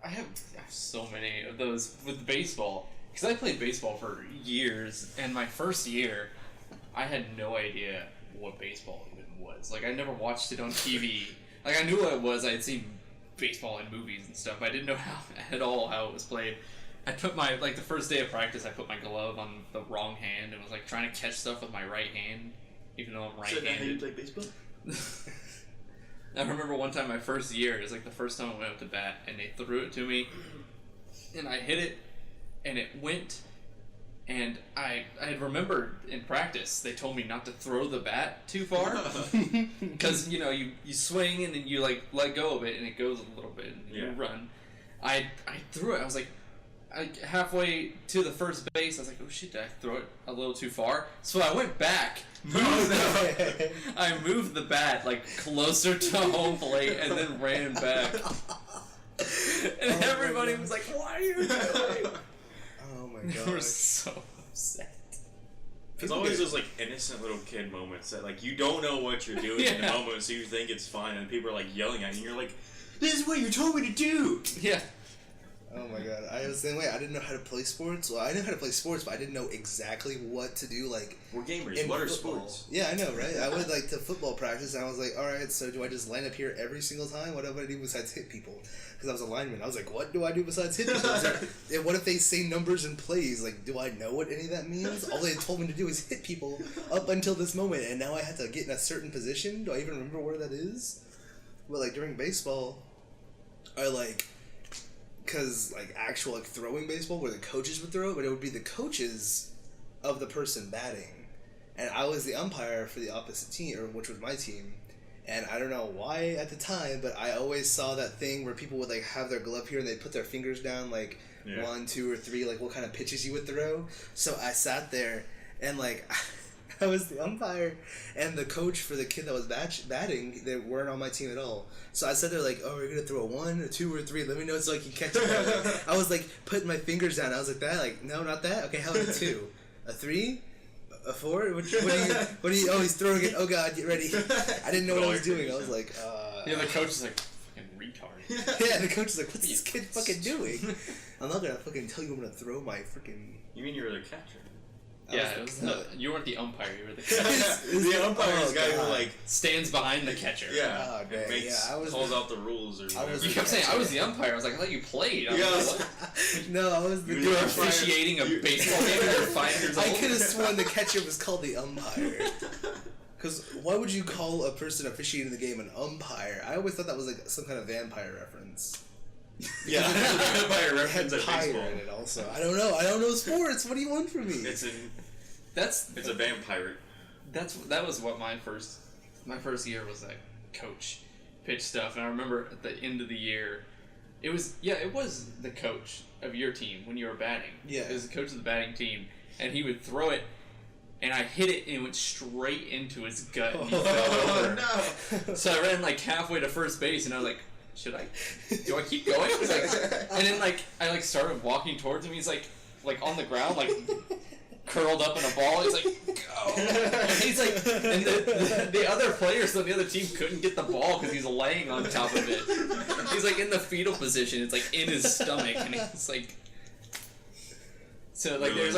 I have so many of those with baseball. Because I played baseball for years, and my first year, I had no idea what baseball even was. Like, I never watched it on TV. Like, I knew what it was. I had seen baseball in movies and stuff. I didn't know at all how it was played. I put my, like, the first day of practice, I put my glove on the wrong hand and was, like, trying to catch stuff with my right hand, even though I'm right-handed. So now you play baseball? I remember one time my first year, it was, like, the first time I went up to bat, and they threw it to me, and I hit it, and it went, and I had remembered in practice, they told me not to throw the bat too far, because, you know, you swing, and then you, like, let go of it, and it goes a little bit, and you run. I threw it, I was like, halfway to the first base, I was like, oh shit, did I throw it a little too far? So I went back, I moved the bat, like, closer to home plate, and then ran back. And everybody was like, what are you doing? Oh my god. They were so upset. It's always those, like, innocent little kid moments that, like, you don't know what you're doing in the moment, so you think it's fine, and people are, like, yelling at you, and you're like, this is what you told me to do! Yeah. Oh my god, I was the same way. I didn't know how to play sports. Well, I knew how to play sports, but I didn't know exactly what to do, like... We're gamers. What are sports? Yeah, I know, right? I went, like, to football practice, and I was like, alright, so do I just line up here every single time? What do I do besides hit people? Because I was a lineman. I was like, what do I do besides hit people? And what if they say numbers and plays? Like, do I know what any of that means? All they had told me to do is hit people up until this moment, and now I have to get in a certain position? Do I even remember where that is? But, like, during baseball, I, like... Because, like, actual, like, throwing baseball where the coaches would throw it, but it would be the coaches of the person batting. And I was the umpire for the opposite team, or which was my team. And I don't know why at the time, but I always saw that thing where people would, like, have their glove here and they'd put their fingers down, like, 1, 2, or 3, like, what kind of pitches you would throw. So I sat there, and, like... I was the umpire, and the coach for the kid that was batting, they weren't on my team at all. So I sat there like, oh, we're going to throw a 1, a 2, or 3. Let me know so I can catch it. I was like putting my fingers down. I was like, that? Like, no, not that? Okay, how about a 2? A 3? A 4? What are you, oh, he's throwing it. Oh, God, get ready. I didn't know what I was doing. I was like, Yeah, the coach is like, fucking retard. Yeah, the coach is like, what's this kid fucking doing? I'm not going to fucking tell you I'm going to throw my freaking... You mean you were the catcher? Yeah, you weren't the umpire, you were the catcher. The umpire is the guy who, like... stands behind the catcher. Yeah, oh, calls out the rules or whatever. You kept saying, I was the umpire. I was like, I thought you played. I was like, no, I was the... You were officiating a baseball game and you're 5 years old? I could have sworn the catcher was called the umpire. Because why would you call a person officiating the game an umpire? I always thought that was like some kind of vampire reference. Yeah, vampire reference at baseball. In it also. I don't know. I don't know sports. What do you want from me? It's a vampire. That was what my first year was, like, coach pitch stuff. And I remember at the end of the year, it was the coach of your team when you were batting. Yeah. It was the coach of the batting team, and he would throw it, and I hit it, and it went straight into his gut, and he fell over. No. So I ran, like, halfway to first base, and I was like, do I keep going? And then, like, I started walking towards him. He's like on the ground, like, curled up in a ball. He's like, go. And he's like, and the other players on the other team couldn't get the ball because he's laying on top of it. He's like in the fetal position. It's like in his stomach, and he's like. So, like, there's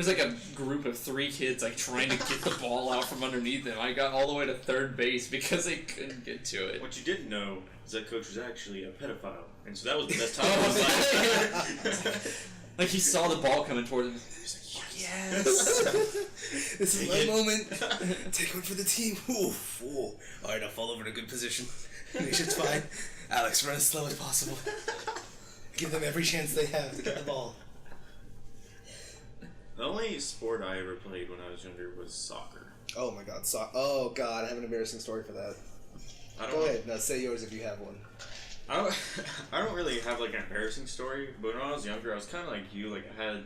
like a group of 3 kids, like, trying to get the ball out from underneath him. I got all the way to third base because they couldn't get to it. What you didn't know is that coach was actually a pedophile. And so that was the best time of his life. Like, he saw the ball coming towards him. He was like, yes! This is my moment. Take one for the team. Oof. Ooh. Alright, I'll fall over in a good position. Make sure it's fine. Alex, run as slow as possible. Give them every chance they have to get the ball. The only sport I ever played when I was younger was soccer. Oh my god, oh god, I have an embarrassing story for that. Go ahead, now say yours if you have one. I don't really have like an embarrassing story, but when I was younger, I was kind of like you. Like I had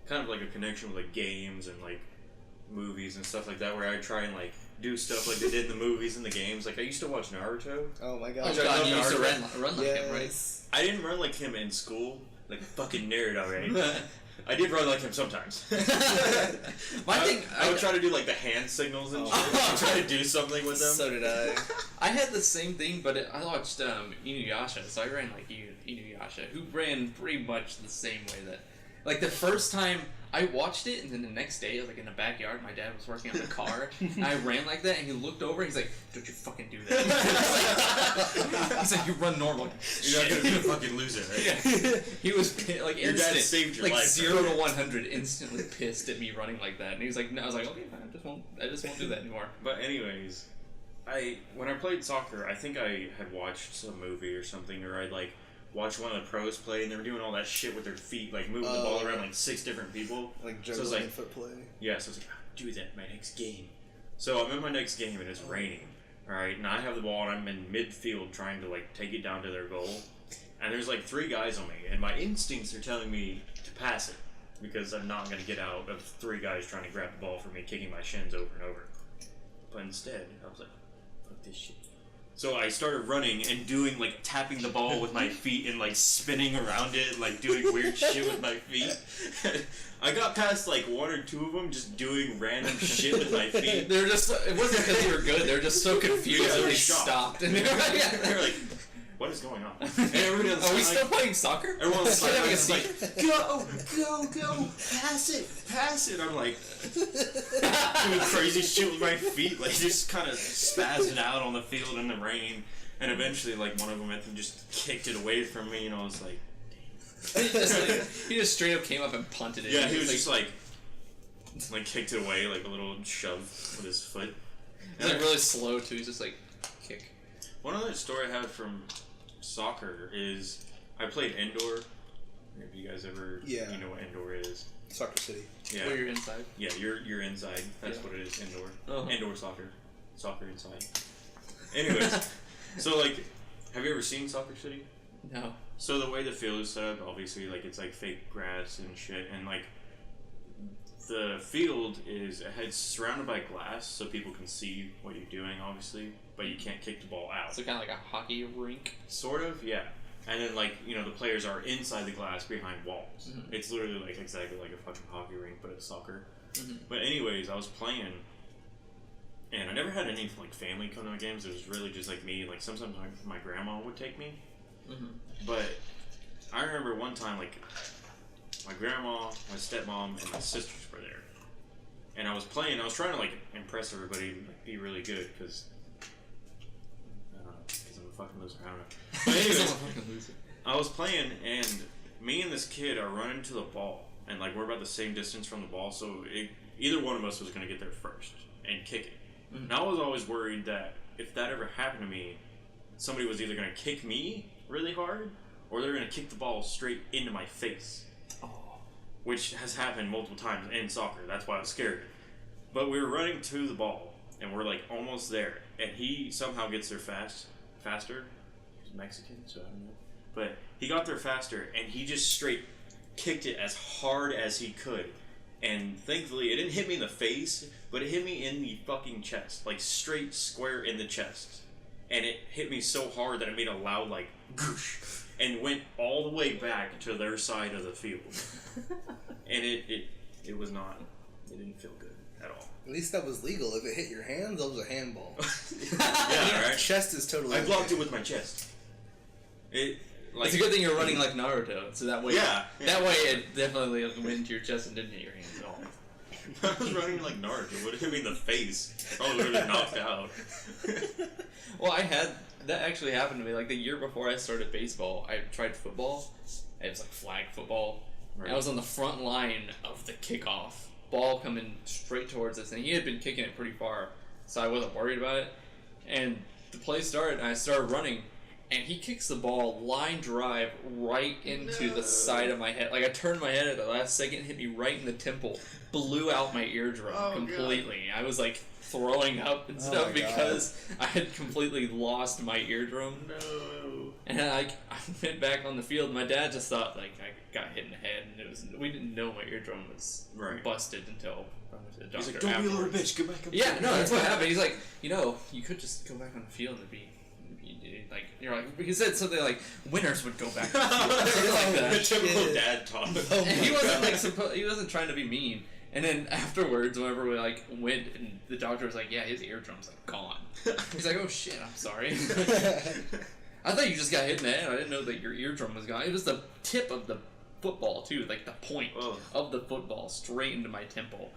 kind of like a connection with like games and like movies and stuff like that, where I try and like do stuff like they did in the movies and the games. Like I used to watch Naruto. Oh my god! Oh god, you used to run like him, right? I didn't run like him in school, like a fucking nerd already. I did run like him sometimes. I would try to do like the hand signals and shit. I try to do something with them. So did I. I had the same thing, but I watched Inuyasha, so I ran like Inuyasha, who ran pretty much the same way that... Like, the first time I watched it, and then the next day, I was like in the backyard, my dad was working on the car, and I ran like that, and he looked over, and he's like, don't you fucking do that. He's like, you run normal. You're not gonna fucking lose it, right? Yeah. He was like your dad saved your like life. 0 to 100 instantly pissed at me running like that, and he was like, no. I was like, okay, fine, I just won't do that anymore. But anyways, when I played soccer, I think I had watched some movie or something, or I'd like watch one of the pros play, and they were doing all that shit with their feet, like moving the ball around like 6 different people. Like so juggling like, foot play. Yeah, so I was like, I'll do that in my next game. So I'm in my next game, and it's raining. Alright, and I have the ball, and I'm in midfield trying to like take it down to their goal. And there's like 3 guys on me, and my instincts are telling me to pass it, because I'm not going to get out of 3 guys trying to grab the ball from me, kicking my shins over and over. But instead, I was like, fuck this shit. So I started running and doing, like, tapping the ball with my feet and, like, spinning around it, like, doing weird shit with my feet. I got past, like, 1 or 2 of them just doing random shit with my feet. They were just, it wasn't because they were good, they were just so confused that they stopped. And they were like, what is going on? And everybody else, are we still playing soccer? Everyone's like, go, pass it. I'm like, doing crazy shit with my feet, like just kind of spazzing out on the field in the rain. And eventually, like, one of them, I think, just kicked it away from me, and I was like, damn. He just straight up came up and punted it. Yeah, he was just like kicked it away, like a little shove with his foot. He's like really slow too. He's just like kick. One other story I had from soccer is I played indoor. If you guys ever, you know what indoor is. Soccer City. Yeah. Where you're inside. Yeah, you're inside. That's what it is. Indoor. Uh-huh. Indoor soccer. Soccer inside. Anyways, so like, have you ever seen Soccer City? No. So the way the field is set up, obviously, like it's like fake grass and shit, and like the field it's surrounded by glass, so people can see what you're doing, obviously, but you can't kick the ball out. So kind of like a hockey rink. Sort of, yeah. And then like the players are inside the glass behind walls. Mm-hmm. It's literally like exactly like a fucking hockey rink, but it's soccer. Mm-hmm. But anyways, I was playing, and I never had any like family come to my games. It was really just like me. Like sometimes my grandma would take me. Mm-hmm. But I remember one time, like, my grandma, my stepmom, and my sisters were there. And I was playing, I was trying to, like, impress everybody and like, be really good, because, I don't know, because I'm a fucking loser, I don't know. But anyways, I was playing, and me and this kid are running to the ball, and, like, we're about the same distance from the ball, so either one of us was going to get there first and kick it. Mm-hmm. And I was always worried that if that ever happened to me, somebody was either going to kick me really hard, or they're going to kick the ball straight into my face. Oh. Which has happened multiple times in soccer. That's why I was scared. But we were running to the ball, and we're like almost there, and he somehow gets there faster. He's Mexican, so I don't know. But he got there faster, and he just straight kicked it as hard as he could. And thankfully, it didn't hit me in the face, but it hit me in the fucking chest. Like straight square in the chest. And it hit me so hard that it made a loud, like, goosh, and went all the way back to their side of the field. And it was not, it didn't feel good at all. At least that was legal. If it hit your hands, that was a handball. Yeah, right? Chest is totally I blocked it with my chest. It's a good thing you're running like Naruto, so that way, that way it definitely went into your chest and didn't hit your hands at all. I was running like Naruto. It would have hit me in the face. Probably would have been knocked out. Well, that actually happened to me. Like the year before I started baseball, I tried football. It was like flag football. Right. And I was on the front line of the kickoff. Ball coming straight towards us, and he had been kicking it pretty far, so I wasn't worried about it. And the play started, and I started running, and he kicks the ball line drive right into the side of my head. Like I turned my head at the last second, hit me right in the temple, blew out my eardrum completely. God. I was like throwing up and stuff because I had completely lost my eardrum. No. And I went back on the field. My dad just thought like I got hit in the head, and we didn't know my eardrum was busted until I went to the doctor. He's like, "Don't be a little bitch, go back." Yeah, no, that's what happened. He's like, you could just go back on the field and it'd be You're like, he said something like winners would go back to the field. Something like that. The typical dad talk. Oh And he my wasn't God. he wasn't trying to be mean. And then afterwards, whenever we went, and the doctor was like, "Yeah, his eardrum's gone." He's like, "Oh shit, I'm sorry." I thought you just got hit in the head. I didn't know that your eardrum was gone. It was the tip of the football too, the point of the football straight into my temple.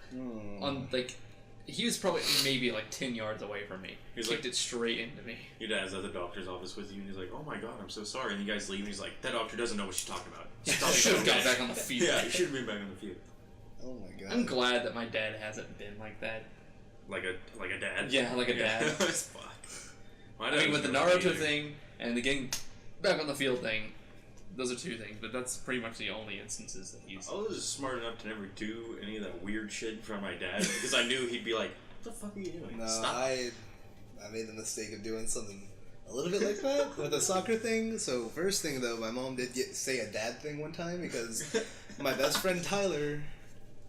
He was probably maybe 10 yards away from me. He kicked it straight into me. Your dad's at the doctor's office with you, and he's like, "Oh my god, I'm so sorry." And you guys leave, and he's like, "That doctor doesn't know what she's talking about." He should have got back on the field. Yeah, he should have been back on the field. Oh my God. I'm glad that my dad hasn't been like that. Like a dad. Yeah, like a dad. Fuck. I mean, with the Naruto thing and the getting back on the field thing, those are two things. But that's pretty much the only instances that he's. I was smart enough to never do any of that weird shit in front of my dad because I knew he'd be like, "What the fuck are you doing? No, Stop." I made the mistake of doing something a little bit like that with the soccer thing. So first thing though, my mom did say a dad thing one time because my best friend Tyler,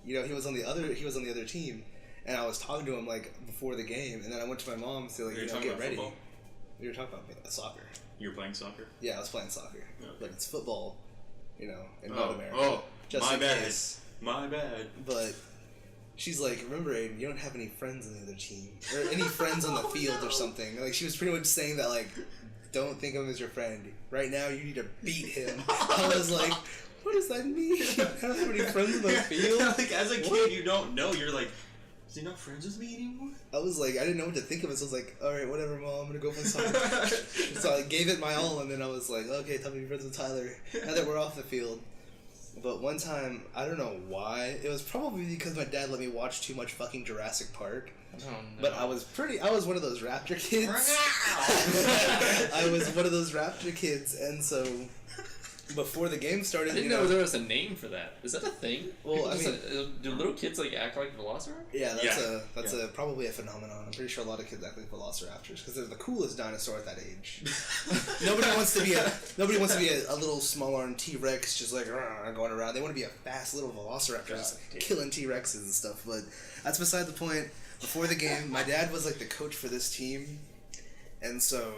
he was on the other team, and I was talking to him before the game, and then I went to my mom and said get ready. Football? We were talking about soccer. You were playing soccer? Yeah, I was playing soccer, but it's football, in North America. Oh, just my in bad. case. My bad. But she's like, remember, Aiden, you don't have any friends on the other team. Or any friends on the field or something. She was pretty much saying that, don't think of him as your friend. Right now, you need to beat him. I was like, what does that mean? I don't have any friends on the field? As a kid, you don't know. You're like, is he not friends with me anymore? I was like, I didn't know what to think of it, so I was like, alright, whatever, Mom, I'm gonna go play soccer. So I gave it my all, and then I was like, okay, time to be friends with Tyler, now that we're off the field. But one time, I don't know why, it was probably because my dad let me watch too much fucking Jurassic Park. Oh, no. But I was one of those raptor kids. I was one of those raptor kids, and so before the game started, I didn't know there was a name for that. Is that a thing? Well, do little kids act like Velociraptor? Yeah, that's probably a phenomenon. I'm pretty sure a lot of kids act like Velociraptors because they're the coolest dinosaur at that age. Nobody wants to be a little small armed T-Rex just going around. They want to be a fast little Velociraptor just killing T-Rexes and stuff. But that's beside the point. Before the game, my dad was the coach for this team, and so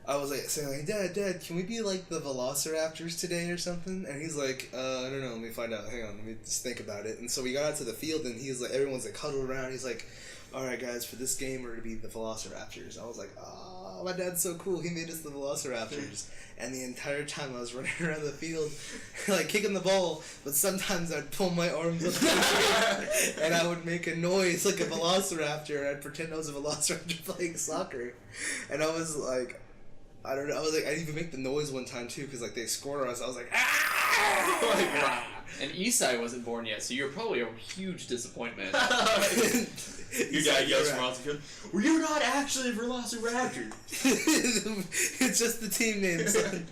I was saying Dad, can we be the Velociraptors today or something? And he's like, I don't know, let me find out. Hang on, let me just think about it. And so we got out to the field, and he's like, everyone's huddled around. He's like, all right, guys, for this game, we're gonna be the Velociraptors. I was like, oh, my dad's so cool. He made us the Velociraptors. And the entire time I was running around the field, kicking the ball, but sometimes I'd pull my arms up and I would make a noise like a Velociraptor, and I'd pretend I was a Velociraptor playing soccer. And I was like, I don't know. I was I didn't even make the noise one time too, because they scored on us. I was like, ah! And Isai wasn't born yet, so you're probably a huge disappointment. Your dad yells from off the field, "Well, you're not actually a Velociraptor." It's just the team name, son.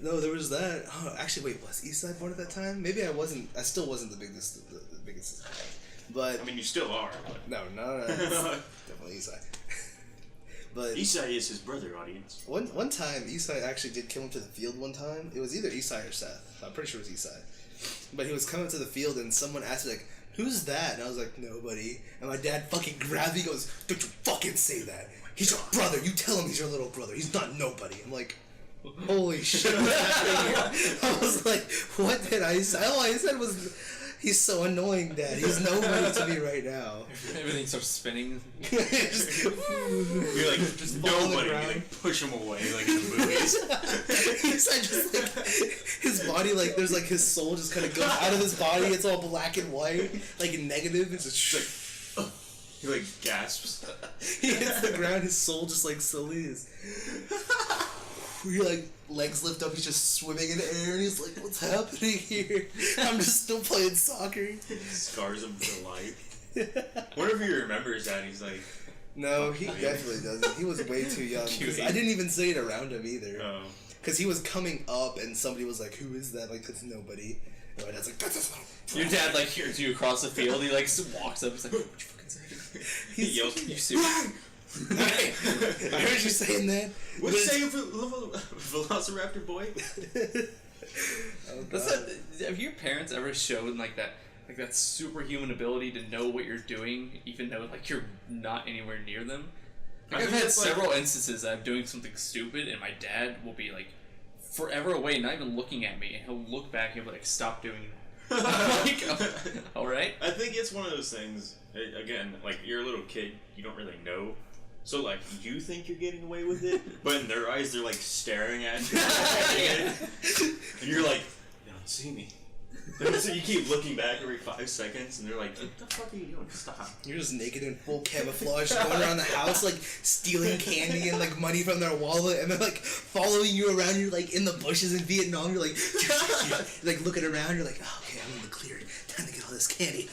No, there was that. Oh, actually, wait, was Isai born at that time? Maybe I wasn't. I still wasn't the biggest. But I mean, you still are. But... No, definitely Isai. But Isai is his brother, audience. One time, Isai actually did kill him to the field one time. It was either Isai or Seth. I'm pretty sure it was Isai. But he was coming to the field, and someone asked me, who's that? And I was like, nobody. And my dad fucking grabbed me and goes, don't you fucking say that. He's your brother. You tell him he's your little brother. He's not nobody. I'm like, holy shit. I was like, what did I say? All I said was... He's so annoying, Dad. He's nobody to me right now. Everything starts spinning. You're just nobody. You push him away like in the movies. He's just his body, there's his soul just kind of goes out of his body. It's all black and white, negative. It's just he gasps. He hits the ground. His soul just slowly is. He legs lift up, he's just swimming in the air, and he's like, what's happening here? I'm just still playing soccer. Scars him for life. Wonder if he remembers that. He's like... No, he definitely doesn't. He was way too young. I didn't even say it around him either. Oh. Because he was coming up, and somebody was like, who is that? That's nobody. And my dad's like, that's not... Your dad, hears you across the field, he, walks up, he's like, what'd you fucking say? He yells, you serious? I heard you saying that. What you saying, Velociraptor boy? Have your parents ever shown that superhuman ability to know what you're doing, even though you're not anywhere near them? Like, I've had several instances that I'm doing something stupid, and my dad will be like forever away, not even looking at me, and he'll look back and be like, "Stop doing that." I'm like, oh, all right. I think it's one of those things. Again, like you're a little kid, you don't really know. So like you think you're getting away with it, but in their eyes they're like staring at you, and you're like, "They don't see me." So you keep looking back every 5 seconds, and they're like, "What the fuck are you doing? Stop!" You're just naked in full camouflage, going around the house, like, stealing candy and, like, money from their wallet, and they're, like, following you around. You're, like, in the bushes in Vietnam. You're, like, like looking around. You're, like, oh, okay, I'm in the cleared. Time to get all this candy.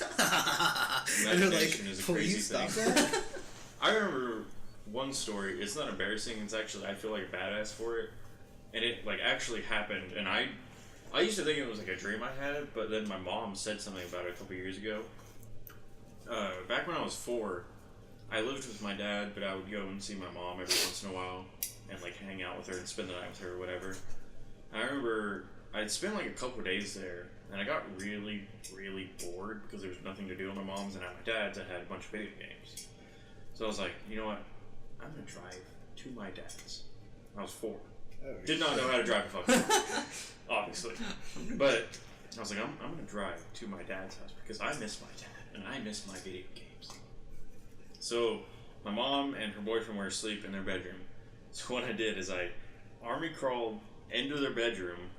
And you're, like, please stop that. I remember one story. It's not embarrassing. It's actually, I feel like a badass for it. And it, like, actually happened. And I used to think it was like a dream I had, but then my mom said something about it a couple years ago. Back when I was 4, I lived with my dad, but I would go and see my mom every once in a while and like hang out with her and spend the night with her or whatever. And I remember I'd spent like a couple of days there, and I got really, really bored because there was nothing to do at my mom's and at my dad's. I had a bunch of video games. So I was like, you know what? I'm going to drive to my dad's. I was 4. Did not know how to drive a fucking car, obviously. But I was like, I'm going to drive to my dad's house because I miss my dad and I miss my video games. So my mom and her boyfriend were asleep in their bedroom. So what I did is I army crawled into their bedroom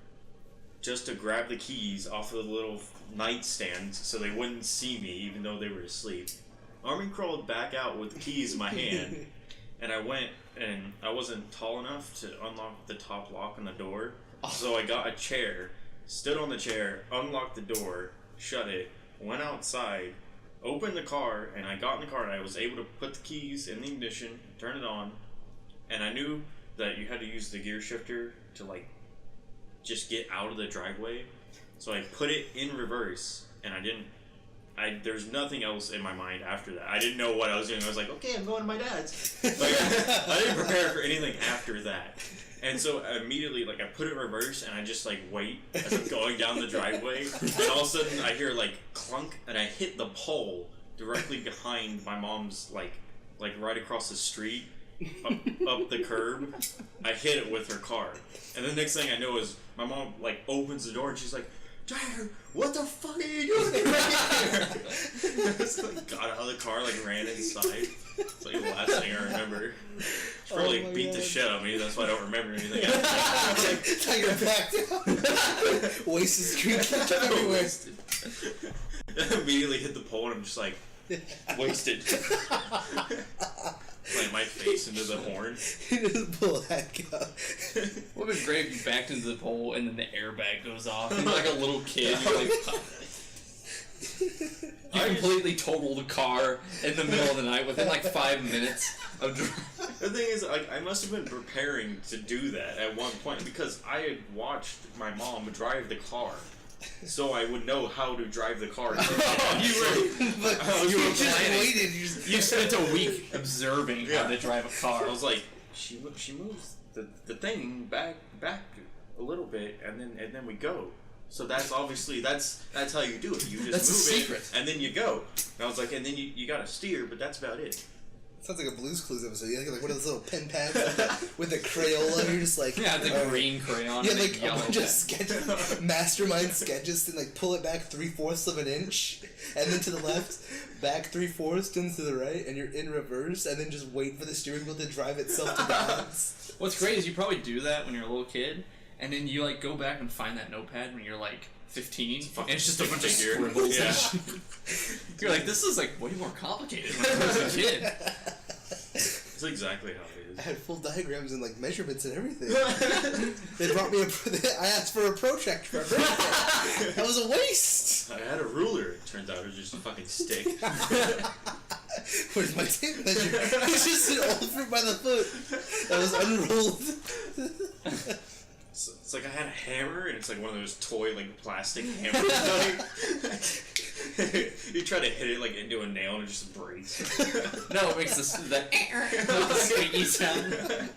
just to grab the keys off of the little nightstand so they wouldn't see me even though they were asleep. Army crawled back out with the keys in my hand, and I went, and I wasn't tall enough to unlock the top lock on the door, so I got a chair, stood on the chair, unlocked the door, shut it, went outside, opened the car, and I got in the car and I was able to put the keys in the ignition, turn it on, and I knew that you had to use the gear shifter to like just get out of the driveway, so I put it in reverse, and there's nothing else in my mind after that. I didn't know what I was doing. I was like, okay, I'm going to my dad's. Like, I didn't prepare for anything after that. And so immediately, like, I put it in reverse, and I just, like, wait as I'm going down the driveway. And all of a sudden, I hear, like, clunk, and I hit the pole directly behind my mom's, like right across the street, up the curb. I hit it with her car. And the next thing I know is my mom, like, opens the door, and she's like, Tyger, what the fuck are you doing right here? I just like got out of the car, like ran inside. It's like the last thing I remember. She probably beat the shit out of me. That's why I don't remember anything. Tyger backed out. Wasted screen everywhere. I immediately hit the pole, and I'm just like wasted. Like my face into the horn. You just pull that out. What would be great if you backed into the pole and then the airbag goes off? You're like a little kid. You're like, you completely total the car in the middle of the night within like 5 minutes of driving. The thing is, like, I must have been preparing to do that at one point because I had watched my mom drive the car. So I would know how to drive the car. You just waited. You spent a week observing how to drive a car. I was like, she moves the thing back a little bit, and then we go. So that's obviously that's how you do it. You just move it, and then you go. And I was like, and then you gotta steer, but that's about it. Sounds like a Blue's Clues episode. You have like one of those little pen pads with a Crayola. You're just like the green crayon. Yeah, like a bunch of sketches, mastermind sketches, and like pull it back 3/4 of an inch, and then to the left, back 3/4, and to the right, and you're in reverse, and then just wait for the steering wheel to drive itself to balance. What's great is you probably do that when you're a little kid, and then you like go back and find that notepad when you're like 15, and it's just a bunch of scribbles. Yeah. You're like, this is like way more complicated when I was a kid. That's exactly how it is. I had full diagrams and like measurements and everything. They brought me I asked for a protractor for a birthday. That was a waste. I had a ruler. It turns out it was just a fucking stick. Where's my tape measure? It's just an old fruit by the foot that was unrolled. So it's like I had a hammer, and it's like one of those toy, like, plastic hammers. You try to hit it, like, into a nail, and it just breaks. No, it makes the squeaky sound.